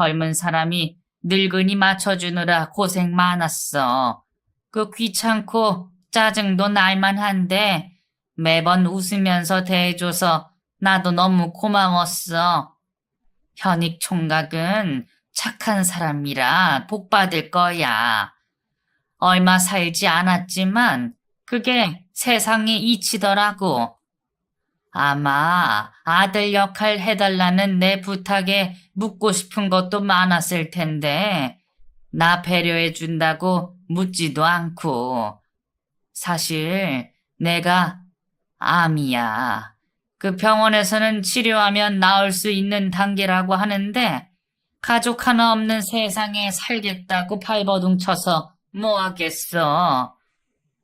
젊은 사람이 늙은이 맞춰주느라 고생 많았어. 그 귀찮고 짜증도 날만한데 매번 웃으면서 대해줘서 나도 너무 고마웠어. 현익 총각은 착한 사람이라 복 받을 거야. 얼마 살지 않았지만 그게 세상의 이치더라고. 아마 아들 역할 해달라는 내 부탁에 묻고 싶은 것도 많았을 텐데 나 배려해준다고 묻지도 않고. 사실 내가 암이야. 그 병원에서는 치료하면 나을 수 있는 단계라고 하는데 가족 하나 없는 세상에 살겠다고 발버둥 쳐서 뭐 하겠어.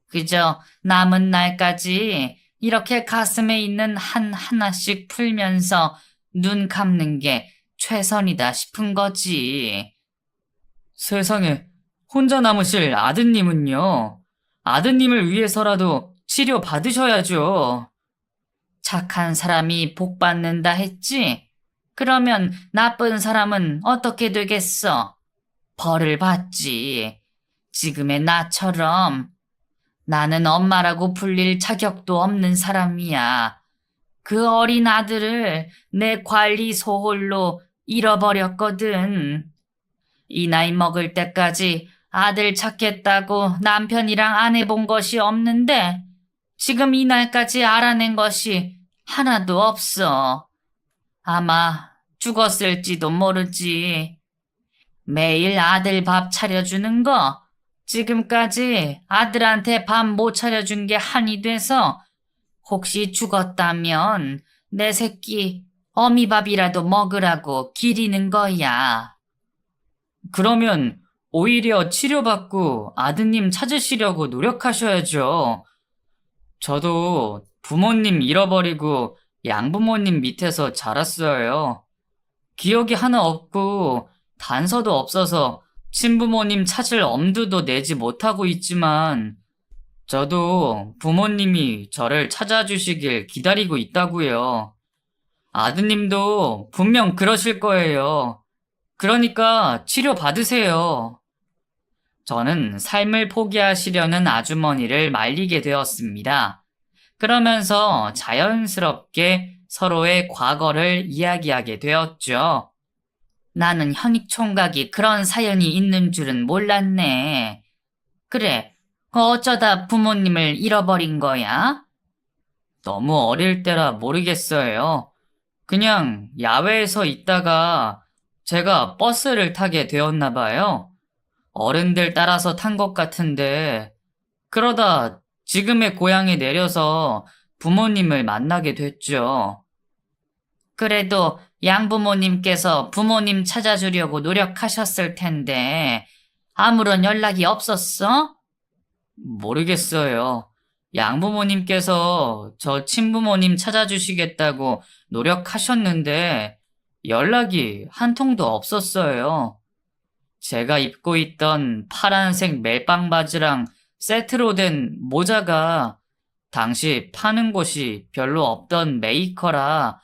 그저 남은 날까지 이렇게 가슴에 있는 한 하나씩 풀면서 눈 감는 게 최선이다 싶은 거지. 세상에, 혼자 남으실 아드님은요? 아드님을 위해서라도 치료 받으셔야죠. 착한 사람이 복 받는다 했지? 그러면 나쁜 사람은 어떻게 되겠어? 벌을 받지. 지금의 나처럼. 나는 엄마라고 불릴 자격도 없는 사람이야. 그 어린 아들을 내 관리 소홀로 잃어버렸거든. 이 나이 먹을 때까지 아들 찾겠다고 남편이랑 안 해본 것이 없는데 지금 이 날까지 알아낸 것이 하나도 없어. 아마 죽었을지도 모르지. 매일 아들 밥 차려주는 거 지금까지 아들한테 밥 못 차려준 게 한이 돼서 혹시 죽었다면 내 새끼 어미밥이라도 먹으라고 기리는 거야. 그러면 오히려 치료받고 아드님 찾으시려고 노력하셔야죠. 저도 부모님 잃어버리고 양부모님 밑에서 자랐어요. 기억이 하나 없고 단서도 없어서 친부모님 찾을 엄두도 내지 못하고 있지만 저도 부모님이 저를 찾아주시길 기다리고 있다고요. 아드님도 분명 그러실 거예요. 그러니까 치료 받으세요. 저는 삶을 포기하시려는 아주머니를 말리게 되었습니다. 그러면서 자연스럽게 서로의 과거를 이야기하게 되었죠. 나는 현익 총각이 그런 사연이 있는 줄은 몰랐네. 그래, 어쩌다 부모님을 잃어버린 거야? 너무 어릴 때라 모르겠어요. 그냥 야외에서 있다가 제가 버스를 타게 되었나 봐요. 어른들 따라서 탄 것 같은데, 그러다 지금의 고향에 내려서 부모님을 만나게 됐죠. 그래도 양부모님께서 부모님 찾아주려고 노력하셨을 텐데, 아무런 연락이 없었어? 모르겠어요. 양부모님께서 저 친부모님 찾아주시겠다고 노력하셨는데, 연락이 한 통도 없었어요. 제가 입고 있던 파란색 멜빵 바지랑 세트로 된 모자가 당시 파는 곳이 별로 없던 메이커라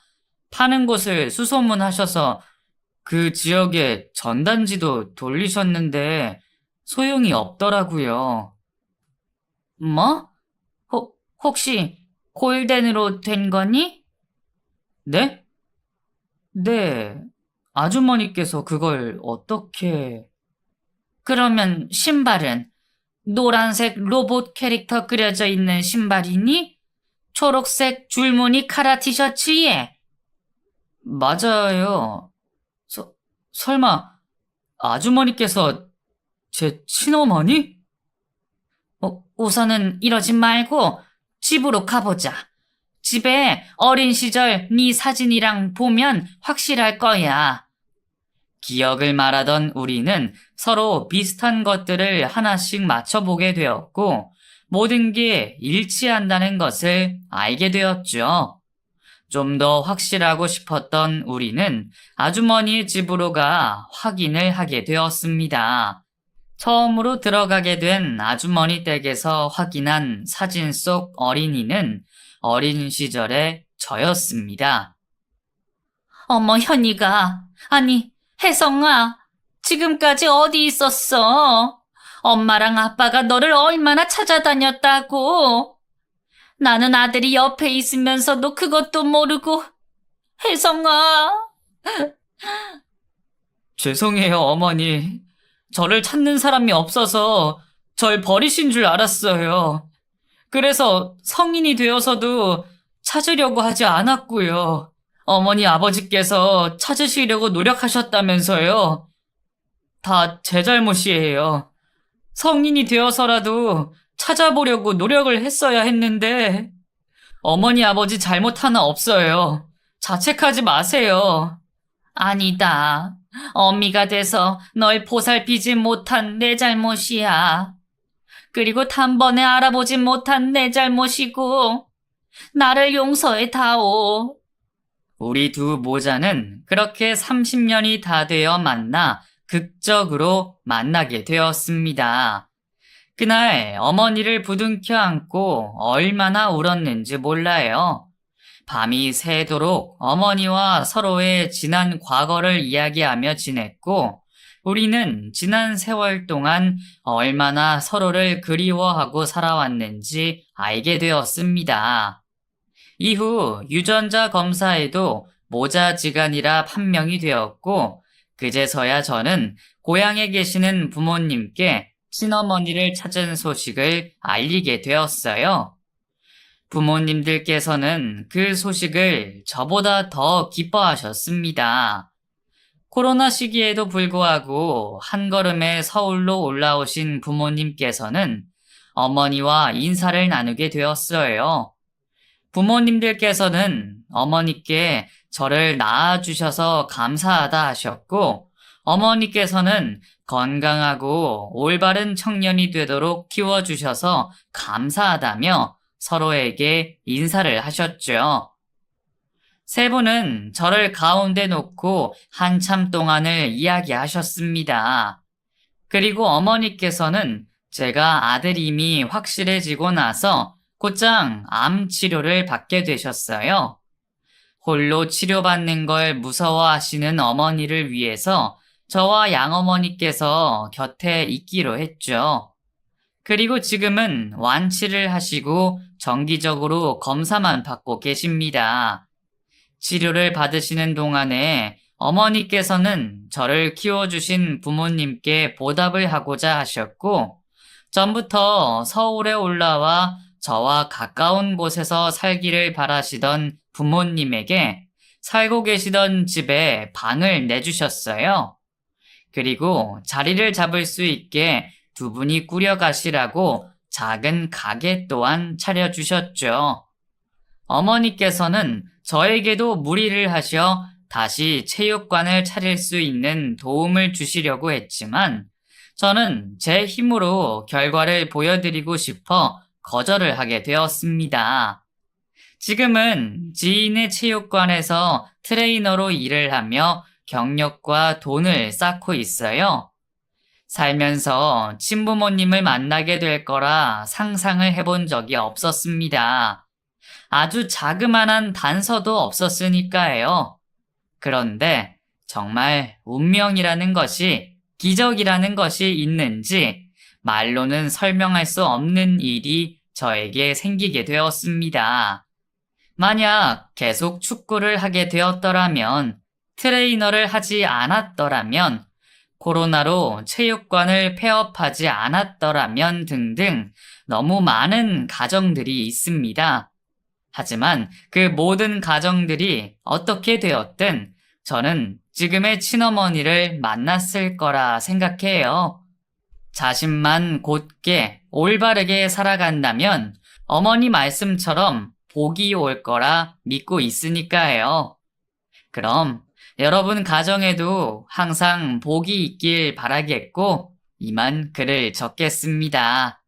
파는 곳을 수소문하셔서 그 지역에 전단지도 돌리셨는데 소용이 없더라고요. 뭐? 혹시 골덴으로 된 거니? 네? 네. 아주머니께서 그걸 어떻게... 그러면 신발은 노란색 로봇 캐릭터 그려져 있는 신발이니? 초록색 줄무늬 카라 티셔츠에? 맞아요. 설마 아주머니께서 제 친어머니? 우선은 이러지 말고 집으로 가보자. 집에 어린 시절 네 사진이랑 보면 확실할 거야. 기억을 말하던 우리는 서로 비슷한 것들을 하나씩 맞춰보게 되었고 모든 게 일치한다는 것을 알게 되었죠. 좀 더 확실하고 싶었던 우리는 아주머니의 집으로 가 확인을 하게 되었습니다. 처음으로 들어가게 된 아주머니 댁에서 확인한 사진 속 어린이는 어린 시절의 저였습니다. 어머, 현이가, 아니, 혜성아, 지금까지 어디 있었어? 엄마랑 아빠가 너를 얼마나 찾아다녔다고. 나는 아들이 옆에 있으면서도 그것도 모르고. 혜성아. 죄송해요, 어머니. 저를 찾는 사람이 없어서 절 버리신 줄 알았어요. 그래서 성인이 되어서도 찾으려고 하지 않았고요. 어머니 아버지께서 찾으시려고 노력하셨다면서요. 다 제 잘못이에요. 성인이 되어서라도 찾아보려고 노력을 했어야 했는데 어머니 아버지 잘못 하나 없어요. 자책하지 마세요. 아니다. 어미가 돼서 널 보살피지 못한 내 잘못이야. 그리고 단번에 알아보지 못한 내 잘못이고 나를 용서해 다오. 우리 두 모자는 그렇게 30년이 다 되어 만나 극적으로 만나게 되었습니다. 그날 어머니를 부둥켜 안고 얼마나 울었는지 몰라요. 밤이 새도록 어머니와 서로의 지난 과거를 이야기하며 지냈고 우리는 지난 세월 동안 얼마나 서로를 그리워하고 살아왔는지 알게 되었습니다. 이후 유전자 검사에도 모자지간이라 판명이 되었고 그제서야 저는 고향에 계시는 부모님께 친어머니를 찾은 소식을 알리게 되었어요. 부모님들께서는 그 소식을 저보다 더 기뻐하셨습니다. 코로나 시기에도 불구하고 한 걸음에 서울로 올라오신 부모님께서는 어머니와 인사를 나누게 되었어요. 부모님들께서는 어머니께 저를 낳아주셔서 감사하다 하셨고, 어머니께서는 건강하고 올바른 청년이 되도록 키워주셔서 감사하다며 서로에게 인사를 하셨죠. 세 분은 저를 가운데 놓고 한참 동안을 이야기하셨습니다. 그리고 어머니께서는 제가 아들임이 확실해지고 나서 곧장 암 치료를 받게 되셨어요. 홀로 치료받는 걸 무서워하시는 어머니를 위해서 저와 양어머니께서 곁에 있기로 했죠. 그리고 지금은 완치를 하시고 정기적으로 검사만 받고 계십니다. 치료를 받으시는 동안에 어머니께서는 저를 키워주신 부모님께 보답을 하고자 하셨고, 전부터 서울에 올라와 저와 가까운 곳에서 살기를 바라시던 부모님에게 살고 계시던 집에 방을 내주셨어요. 그리고 자리를 잡을 수 있게 두 분이 꾸려가시라고 작은 가게 또한 차려주셨죠. 어머니께서는 저에게도 무리를 하셔 다시 체육관을 차릴 수 있는 도움을 주시려고 했지만 저는 제 힘으로 결과를 보여드리고 싶어 거절을 하게 되었습니다. 지금은 지인의 체육관에서 트레이너로 일을 하며 경력과 돈을 쌓고 있어요. 살면서 친부모님을 만나게 될 거라 상상을 해본 적이 없었습니다. 아주 자그만한 단서도 없었으니까요. 그런데 정말 운명이라는 것이, 기적이라는 것이 있는지 말로는 설명할 수 없는 일이 저에게 생기게 되었습니다. 만약 계속 축구를 하게 되었더라면, 트레이너를 하지 않았더라면, 코로나로 체육관을 폐업하지 않았더라면 등등 너무 많은 가정들이 있습니다. 하지만 그 모든 가정들이 어떻게 되었든 저는 지금의 친어머니를 만났을 거라 생각해요. 자신만 곧게 올바르게 살아간다면 어머니 말씀처럼 복이 올 거라 믿고 있으니까요. 그럼 여러분 가정에도 항상 복이 있길 바라겠고 이만 글을 적겠습니다.